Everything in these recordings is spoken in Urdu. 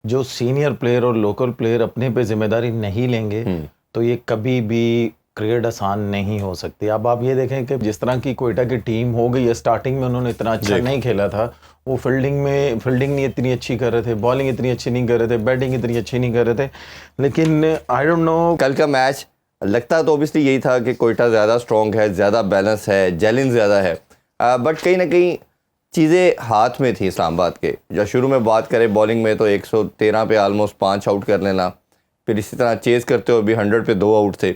جو سینئر پلیئر اور لوکل پلیئر اپنے پہ ذمہ داری نہیں لیں گے تو یہ کبھی بھی کرکٹ آسان نہیں ہو سکتی. اب آپ یہ دیکھیں کہ جس طرح کی کوئٹہ کی ٹیم ہو گئی ہے، اسٹارٹنگ میں انہوں نے اتنا اچھا نہیں کھیلا تھا. وہ فیلڈنگ نہیں اتنی اچھی کر رہے تھے، بالنگ اتنی اچھی نہیں کر رہے تھے، بیٹنگ اتنی اچھی نہیں کر رہے تھے. لیکن آئی ڈونٹ نو، کل کا میچ لگتا تو اوبیسلی یہی تھا کہ کوئٹہ زیادہ اسٹرانگ ہے، زیادہ بیلنس ہے، جیلنس زیادہ ہے، بٹ کہیں نہ کہیں چیزیں ہاتھ میں تھیں اسلام آباد کے. جو شروع میں بات کریں بالنگ میں تو 113 پہ آلموسٹ 5 آؤٹ کر لینا، پھر اسی طرح چیز کرتے ہوئے بھی 100 پہ 2 آؤٹ تھے،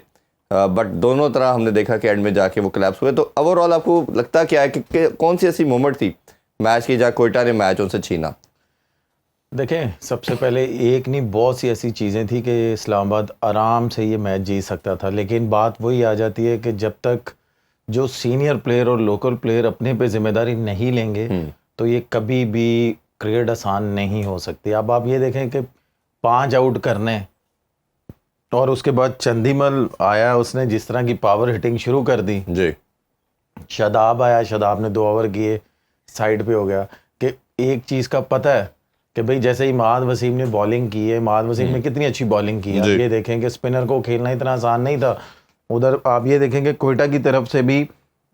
بٹ دونوں طرح ہم نے دیکھا کہ اینڈ میں جا کے وہ کلیپس ہوئے. تو اوور آل آپ کو لگتا کیا ہے کہ کون سی ایسی مومنٹ تھی میچ کی جہاں کوئٹہ نے میچ ان سے چھینا؟ دیکھیں سب سے پہلے ایک نہیں بہت سی ایسی چیزیں تھیں کہ اسلام آباد آرام سے یہ میچ جیت سکتا تھا. لیکن بات وہی آ جاتی ہے کہ جب تک جو سینئر پلیئر اور لوکل پلیئر اپنے پہ ذمہ داری نہیں لیں گے تو یہ کبھی بھی کرکٹ آسان نہیں ہو سکتی. اب آپ یہ دیکھیں کہ 5 آؤٹ کرنے اور اس کے بعد چندیمل آیا، اس نے جس طرح کی پاور ہٹنگ شروع کر دی. جی شاداب آیا، شاداب نے 2 اوور کیے، سائیڈ پہ ہو گیا. کہ ایک چیز کا پتہ ہے کہ بھئی جیسے اماد وسیم نے بالنگ کی ہے، اماد وسیم نے کتنی اچھی بالنگ کی ہے. آپ یہ دیکھیں کہ اسپنر کو کھیلنا اتنا آسان نہیں تھا. ادھر آپ یہ دیکھیں کہ کوئٹہ کی طرف سے بھی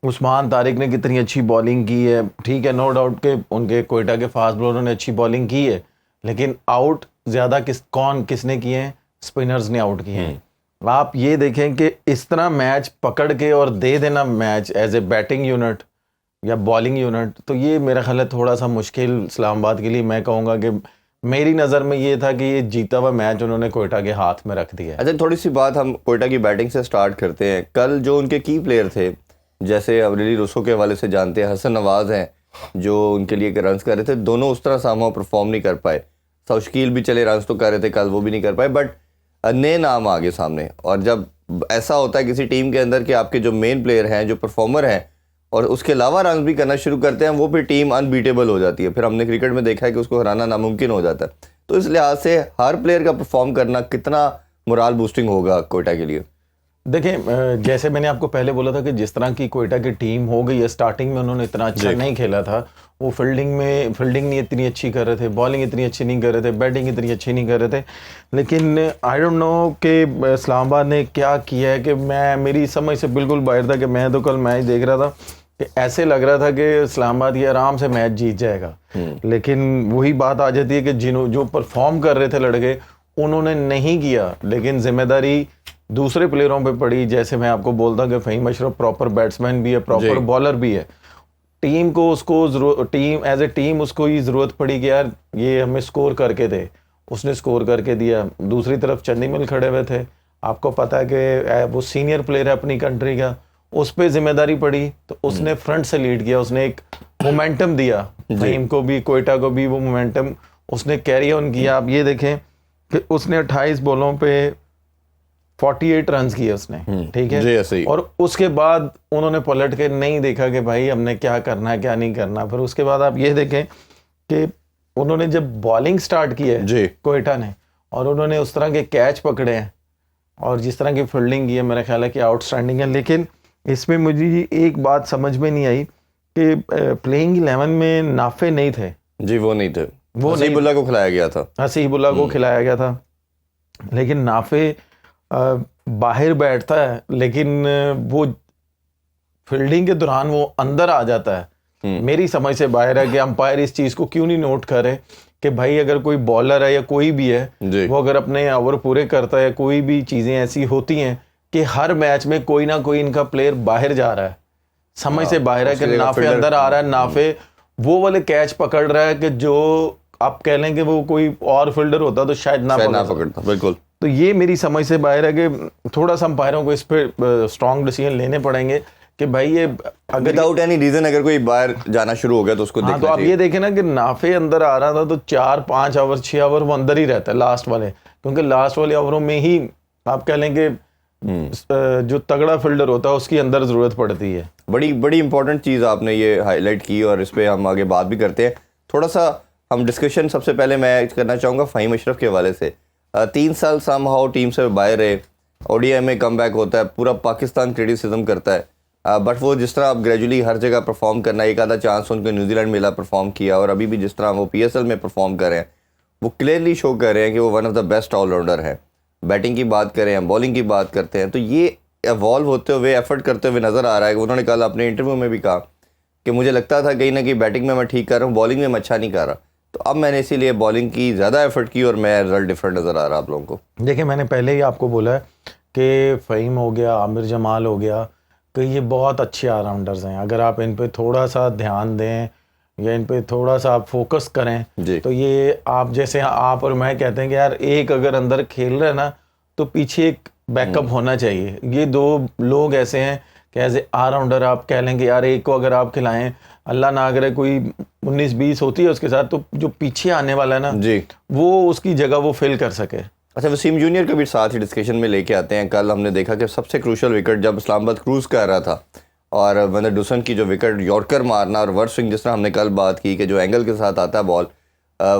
عثمان طارق نے کتنی اچھی بالنگ کی ہے. ٹھیک ہے، نو ڈاؤٹ کہ ان کے کوئٹہ کے فاسٹ بولروں نے اچھی بالنگ کی ہے، لیکن آؤٹ زیادہ کس نے کیے ہیں؟ اسپنرز نے آؤٹ کیے ہیں. آپ یہ دیکھیں کہ اس طرح میچ پکڑ کے اور دے دینا match as a batting unit یا بالنگ یونٹ، تو یہ میرا خیال ہے تھوڑا سا مشکل اسلام آباد کے لیے. میں کہوں گا کہ میری نظر میں یہ تھا کہ یہ جیتا ہوا میچ انہوں نے کوئٹہ کے ہاتھ میں رکھ دیا. اچھا، تھوڑی سی بات ہم کوئٹہ کی بیٹنگ سے سٹارٹ کرتے ہیں. کل جو ان کے کی پلیئر تھے، جیسے ابریلی روسو کے حوالے سے جانتے ہیں، حسن نواز ہیں جو ان کے لیے رنز کر رہے تھے، دونوں اس طرح ساموں پرفارم نہیں کر پائے. سوشکیل بھی چلے رنز تو کر رہے تھے کل، وہ بھی نہیں کر پائے. بٹ نئے نام آگے سامنے، اور جب ایسا ہوتا ہے کسی ٹیم کے اندر کہ آپ کے جو مین پلیئر ہیں، جو پرفارمر ہیں، اور اس کے علاوہ رنز بھی کرنا شروع کرتے ہیں، وہ پھر ٹیم انبیٹیبل ہو جاتی ہے. پھر ہم نے کرکٹ میں دیکھا ہے کہ اس کو ہرانا ناممکن ہو جاتا ہے. تو اس لحاظ سے ہر پلیئر کا پرفارم کرنا کتنا مورال بوسٹنگ ہوگا کوئٹہ کے لیے؟ دیکھیں جیسے میں نے آپ کو پہلے بولا تھا کہ جس طرح کی کوئٹہ کی ٹیم ہو گئی ہے، اسٹارٹنگ میں انہوں نے اتنا اچھا نہیں کھیلا تھا. وہ فیلڈنگ نہیں اتنی اچھی کر رہے تھے، بالنگ اتنی اچھی نہیں کر رہے تھے، بیٹنگ اتنی اچھی نہیں کر رہے تھے. لیکن آئی ڈونٹ نو کہ اسلام آباد نے کیا کیا ہے کہ میری سمجھ سے بالکل باہر تھا. کہ میں تو کل میچ دیکھ رہا تھا کہ ایسے لگ رہا تھا کہ اسلام آباد یہ آرام سے میچ جیت جائے گا. لیکن وہی بات آ جاتی ہے کہ جو پرفارم کر رہے تھے لڑکے، انہوں نے نہیں کیا. لیکن ذمہ داری دوسرے پلیئروں پہ پڑی. جیسے میں آپ کو بولتا ہوں کہ فہیم اشرف پراپر بیٹسمین بھی ہے، پراپر بالر بھی ہے. ٹیم کو ایز اے ٹیم اس کو یہ ضرورت پڑی کہ یار یہ ہمیں سکور کر کے دے. اس نے سکور کر کے دیا. دوسری طرف چندیمل کھڑے ہوئے تھے، آپ کو پتا ہے کہ وہ سینئر پلیئر ہے اپنی کنٹری کا، اس پہ ذمہ داری پڑی تو اس نے فرنٹ سے لیڈ کیا. اس نے ایک مومنٹم دیا فہیم کو بھی، کوئٹہ کو بھی. وہ مومنٹم اس نے کیری آن کیا. آپ یہ دیکھیں کہ اس نے 28 بالوں پہ 48 رنز کیے اس نے. ٹھیک ہے، اور اس کے بعد انہوں نے پلٹ کے نہیں دیکھا کہ بھائی ہم نے کیا کرنا ہے کیا نہیں کرنا. پھر اس کے بعد آپ یہ دیکھیں کہ انہوں نے جب بالنگ سٹارٹ کی ہے کوئٹہ نے، اور انہوں نے اس طرح کے کیچ پکڑے ہیں اور جس طرح کی فیلڈنگ کی ہے، میرا خیال ہے کہ آؤٹ اسٹینڈنگ ہے. لیکن اس میں مجھے ایک بات سمجھ میں نہیں آئی کہ پلینگ 11 میں نافع نہیں تھے. وہ نہیں تھے. وہ حسیب اللہ کو کھلایا گیا تھا. حسیب اللہ کو کھلایا گیا تھا. لیکن نافع باہر بیٹھتا ہے، لیکن وہ فیلڈنگ کے دوران وہ اندر آ جاتا ہے. میری سمجھ سے باہر ہے کہ امپائر اس چیز کو کیوں نہیں نوٹ کرے کہ بھائی اگر کوئی بالر ہے یا کوئی بھی ہے، وہ اگر اپنے اوور پورے کرتا ہے، کوئی بھی چیزیں ایسی ہوتی ہیں کہ ہر میچ میں کوئی نہ کوئی ان کا پلیئر باہر جا رہا ہے. سمجھ سے باہر ہے کہ نافع اندر آ رہا ہے. نافع وہ والے کیچ پکڑ رہا ہے کہ جو آپ کہہ لیں کہ وہ کوئی اور فیلڈر ہوتا تو شاید نہ پکڑتا. بالکل. تو یہ میری سمجھ سے باہر ہے کہ تھوڑا سا امپائروں کو اس پہ اسٹرانگ ڈیسیژن لینے پڑیں گے کہ بھائی یہ وداؤٹ اینی ریزن اگر کوئی باہر جانا شروع ہو گیا تو اس کو دیکھنا چاہیے. تو آپ یہ دیکھیں نا کہ نافع اندر آ رہا تھا تو 4-5 اوور 6 اوور وہ اندر ہی رہتا ہے لاسٹ والے، کیونکہ لاسٹ والے اووروں میں ہی آپ کہہ لیں کہ جو تگڑا فیلڈر ہوتا ہے اس کی اندر ضرورت پڑتی ہے. بڑی امپورٹنٹ چیز آپ نے یہ ہائی لائٹ کی، اور اس پہ ہم آگے بات بھی کرتے ہیں. تھوڑا سا ہم ڈسکشن سب سے پہلے میں کرنا چاہوں گا فہیم اشرف کے حوالے سے. 3 سال سم ہاؤ ٹیم سے باہر رہے، او ڈی آئی میں کم بیک ہوتا ہے، پورا پاکستان کریٹیسزم کرتا ہے، بٹ وہ جس طرح اب گریجولی ہر جگہ پرفارم کرنا، ایک آدھا چانس ان کو نیوزی لینڈ ملا، پرفارم کیا، اور ابھی بھی جس طرح وہ پی ایس ایل میں پرفارم کر رہے ہیں، وہ کلیئرلی شو کر رہے ہیں کہ وہ one of the best all rounder ہیں. بیٹنگ کی بات کریں ہم بالنگ کی بات کرتے ہیں تو یہ ایوالو ہوتے ہوئے ایفرٹ کرتے ہوئے نظر آ رہا ہے. انہوں نے کل اپنے انٹرویو میں بھی کہا کہ مجھے لگتا تھا کہیں نہ کہیں بیٹنگ میں ٹھیک کر رہا ہوں, بالنگ میں میں اچھا نہیں کر رہا, تو اب میں نے اسی لیے بالنگ کی زیادہ ایفرٹ کی اور میں رزلٹ ڈفرینٹ نظر آ رہا آپ لوگوں کو. دیکھیں میں نے پہلے ہی آپ کو بولا ہے کہ فہیم ہو گیا, عامر جمال ہو گیا, کہ یہ بہت اچھے آل راؤنڈرز ہیں. اگر آپ ان پہ تھوڑا سا دھیان دیں یا ان پہ تھوڑا سا آپ فوکس کریں تو یہ آپ جیسے آپ اور میں کہتے ہیں کہ یار ایک اگر اندر کھیل رہا ہے نا تو پیچھے ایک بیک اپ ہونا چاہیے. یہ دو لوگ ایسے ہیں کہ ایز اے آل راؤنڈر آپ کہہ لیں کہ یار ایک کو اگر آپ کھلائیں, اللہ نہ کرے کوئی 19-20 ہوتی ہے اس کے ساتھ, تو جو پیچھے آنے والا ہے نا وہ اس کی جگہ وہ فل کر سکے. اچھا وسیم جونیئر کا بھی ساتھ ہی ڈسکشن میں لے کے آتے ہیں. کل ہم نے دیکھا کہ سب سے کروشل وکٹ جب اسلام آباد کروز کر رہا تھا اور ونڈر ڈوسن کی جو وکٹ یارکر مارنا اور ورڈ سوئنگ جس طرح ہم نے کل بات کی کہ جو اینگل کے ساتھ آتا ہے بال,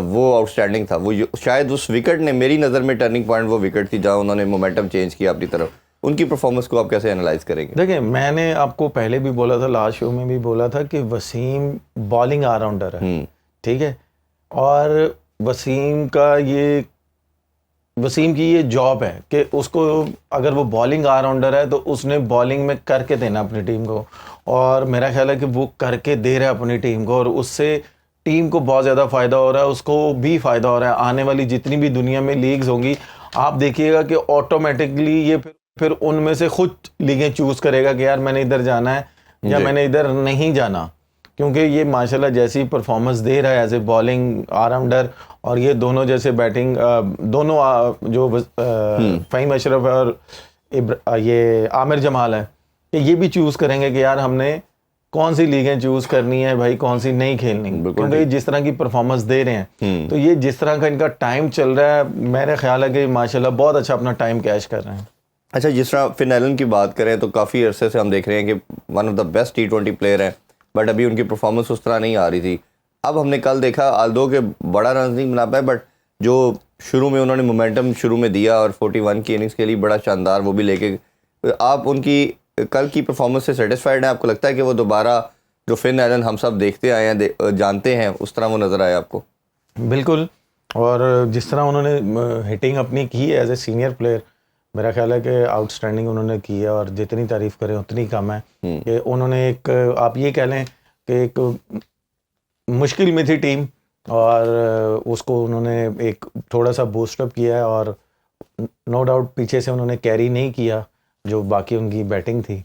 وہ آؤٹ اسٹینڈنگ تھا. وہ شاید اس وکٹ نے میری نظر میں ٹرننگ پوائنٹ وہ وکٹ تھی جہاں انہوں نے مومنٹم چینج کیا اپنی طرف. ان کی پرفارمنس کو آپ کیسے انالائز کریں گے؟ دیکھیں میں نے آپ کو پہلے بھی بولا تھا, لاسٹ شو میں بھی بولا تھا کہ وسیم بالنگ آل راؤنڈر ہے, ٹھیک ہے, اور وسیم کی یہ جاب ہے کہ اس کو اگر وہ بالنگ آل راؤنڈر ہے تو اس نے بالنگ میں کر کے دینا اپنی ٹیم کو, اور میرا خیال ہے کہ وہ کر کے دے رہا ہے اپنی ٹیم کو, اور اس سے ٹیم کو بہت زیادہ فائدہ ہو رہا ہے, اس کو بھی فائدہ ہو رہا ہے. آنے والی جتنی بھی دنیا میں لیگز ہوں گی آپ دیکھیے گا کہ آٹومیٹکلی یہ پھر ان میں سے خود لیگیں چوز کرے گا کہ یار میں نے ادھر جانا ہے یا میں نے ادھر نہیں جانا, کیونکہ یہ ماشاءاللہ جیسی پرفارمنس دے رہا ہے as a bowling all rounder, اور یہ دونوں جیسے بیٹنگ دونوں جو فہیم اشرف اور یہ عامر جمال ہے کہ یہ بھی چوز کریں گے کہ یار ہم نے کون سی لیگیں چوز کرنی ہے بھائی, کون سی نہیں کھیلنی, کیونکہ جس طرح کی پرفارمنس دے رہے ہیں تو یہ جس طرح کا ان کا ٹائم چل رہا ہے میرا خیال ہے کہ ماشاءاللہ بہت اچھا اپنا ٹائم کیش کر رہے ہیں. اچھا جس طرح فن ایلن کی بات کریں تو کافی عرصے سے ہم دیکھ رہے ہیں کہ one of the best T20 player ہیں, بٹ ابھی ان کی پرفارمنس اس طرح نہیں آ رہی تھی. اب ہم نے کل دیکھا آلدو کہ بڑا رنز نہیں بنا پائے, بٹ جو شروع میں انہوں نے مومنٹم شروع میں دیا اور 41 کی اننگز کے لیے بڑا شاندار وہ بھی لے کے, آپ ان کی کل کی پرفارمنس سے سیٹسفائیڈ ہیں؟ آپ کو لگتا ہے کہ وہ دوبارہ جو فن ایلن ہم سب دیکھتے آئے ہیں جانتے ہیں اس طرح وہ نظر آئے آپ کو؟ بالکل, اور جس طرح انہوں نے ہٹنگ اپنی کی ہے ایز اے سینئر پلیئر, میرا خیال ہے کہ آؤٹ اسٹینڈنگ انہوں نے کی ہے, اور جتنی تعریف کریں اتنی کم ہے. کہ انہوں نے ایک آپ یہ کہہ لیں کہ ایک مشکل میں تھی ٹیم اور اس کو انہوں نے ایک تھوڑا سا بوسٹ اپ کیا ہے, اور نو ڈاؤٹ پیچھے سے انہوں نے کیری نہیں کیا جو باقی ان کی بیٹنگ تھی,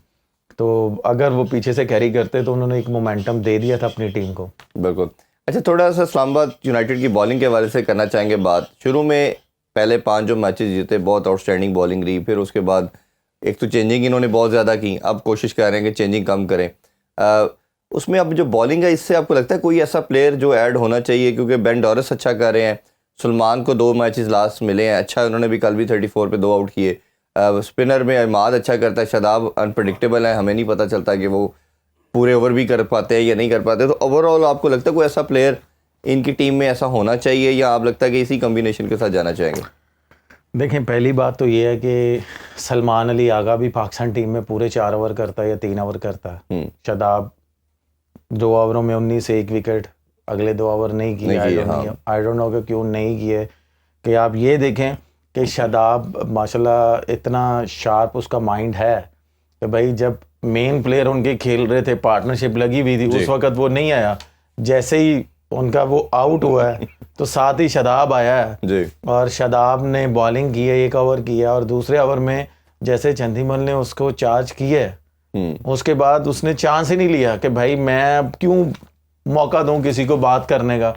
تو اگر وہ پیچھے سے کیری کرتے تو انہوں نے ایک مومنٹم دے دیا تھا اپنی ٹیم کو. بالکل. اچھا تھوڑا سا اسلام آباد یونائٹیڈ کی بالنگ کے حوالے سے کرنا چاہیں گے بات. شروع میں پہلے 5 جو میچز جیتے بہت آؤٹ اسٹینڈنگ بالنگ رہی, پھر اس کے بعد ایک تو چینجنگ انہوں نے بہت زیادہ کی, اب کوشش کر رہے ہیں کہ چینجنگ کم کریں. اس میں اب جو بالنگ ہے اس سے آپ کو لگتا ہے کوئی ایسا پلیئر جو ایڈ ہونا چاہیے, کیونکہ بین ڈورس اچھا کر رہے ہیں, سلمان کو 2 میچز لاسٹ ملے ہیں اچھا, انہوں نے بھی کل بھی 34 پہ 2 آؤٹ کیے. اسپنر میں عماد اچھا کرتا ہے, شاداب انپریڈکٹیبل ہے, ہمیں نہیں پتہ چلتا کہ وہ پورے اوور بھی کر پاتے ہیں یا نہیں کر پاتے. تو اوور آل آپ کو لگتا ہے کوئی ایسا پلیئر ان کی ٹیم میں ایسا ہونا چاہیے, یا آپ لگتا ہے کہ اسی کمبینیشن کے ساتھ جانا چاہیں گے؟ دیکھیں پہلی بات تو یہ ہے کہ سلمان علی آغا بھی پاکستان ٹیم میں پورے 4 اوور کرتا ہے یا 3 اوور کرتا ہے. شاداب 2 اووروں میں 19 سے 1 وکٹ, اگلے 2 اوور نہیں کیے. آئی ڈونٹ نو کہ کیوں نہیں کیے. کہ آپ یہ دیکھیں کہ شاداب ماشاءاللہ اتنا شارپ اس کا مائنڈ ہے کہ بھائی جب مین پلیئر ان کے کھیل رہے تھے, پارٹنرشپ لگی ہوئی تھی, اس وقت وہ نہیں آیا. جیسے ہی ان کا وہ آؤٹ ہوا ہے تو ساتھ ہی شاداب آیا ہے, اور شاداب نے بالنگ کی ہے, 1 اوور کیا, اور دوسرے اوور میں جیسے چندی مل نے اس کو چارج کیا ہے اس کے بعد اس نے چانس ہی نہیں لیا کہ بھائی میں اب کیوں موقع دوں کسی کو بات کرنے کا.